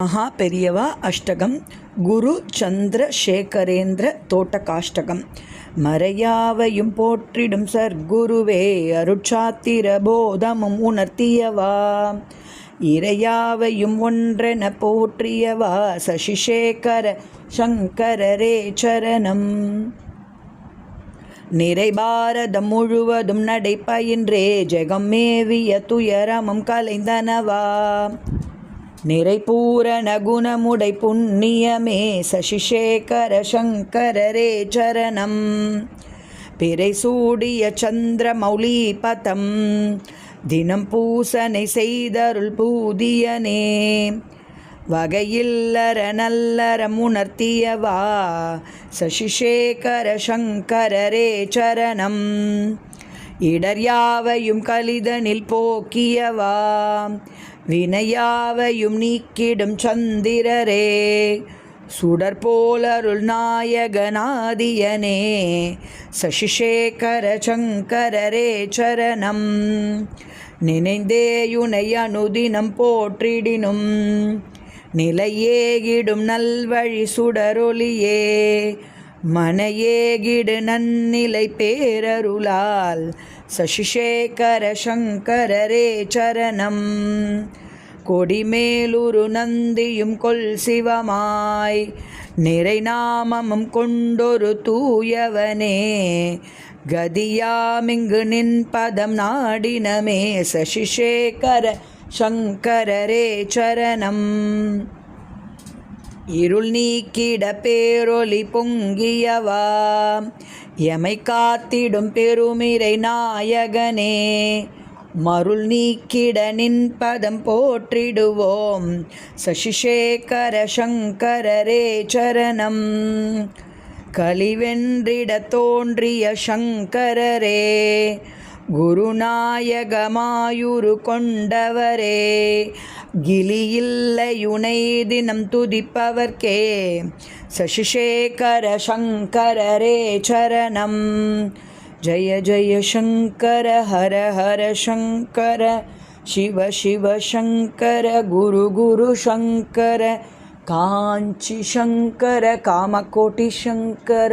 மகா பெரியவா அஷ்டகம் குரு சந்திரசேகரேந்திர தோட்டகாஷ்டகம். மறையாவையும் போற்றிடும் சர்க்குருவே அருட்சாத்திர போதமும் உணர்த்தியவா, இறையாவையும் ஒன்றென போற்றியவா சசிசேகர சங்கரரே சரணம். நிறை பாரதம் முழுவதும் நடைபயின்றே ஜெகம் மேவிய துயரமும் கலைந்தனவா, நிறை பூரண குணமுடை புண்ணியமே சசிசேகர சங்கரரே சரணம். பிறை சூடிய சந்திர மௌலி பதம் தினம் பூசனை செய்தருள் பூதியனே, வகையில்லற நல்லறம் உணர்த்தியவா சசிசேகர சங்கரரே சரணம். இடர் யாவையும் கலிதனில் போக்கியவா, வினையாவையும் நீக்கிடும் சந்திரரே, சுடற்போலருள் நாயகநாதியனே சசிசேகர சங்கரரே சரணம். நினைந்தேயுனை அனுதினம் போற்றிடினும் நிலையேகிடும் நல்வழி சுடரொளியே, மனையேகிடு நன்னிலை பேரருளால் சசிசேகர சங்கரரே சரணம். கொடிமேலுரு நந்தியும் கொல் சிவமாய் நிறை நாமமும் கொண்டொரு தூயவனே, கதியாமிங்கு நின் பதம் நாடினமே சசிசேகர சங்கரரே சரணம். இருள் நீக்கிட பேரொளி பொங்கியவா, எமை காத்திடும் பெருமிரை நாயகனே, மருள் நீக்கிட நின் பதம் போற்றிடுவோம் சசிசேகர சங்கரரே சரணம். கலிவென்றிட தோன்றிய சங்கரரே, குருநாயகமாயுரு கொண்டவரே, கிலியில்லையுனை தினம் துதிப்பவர்க்கே சசிசேகர சங்கரரே சரணம். ஜய ஜய சங்கர ஹர ஹர சங்கர, சிவ சிவ சங்கர, குரு குரு சங்கர, காஞ்சி சங்கர, காமகோட்டி சங்கர.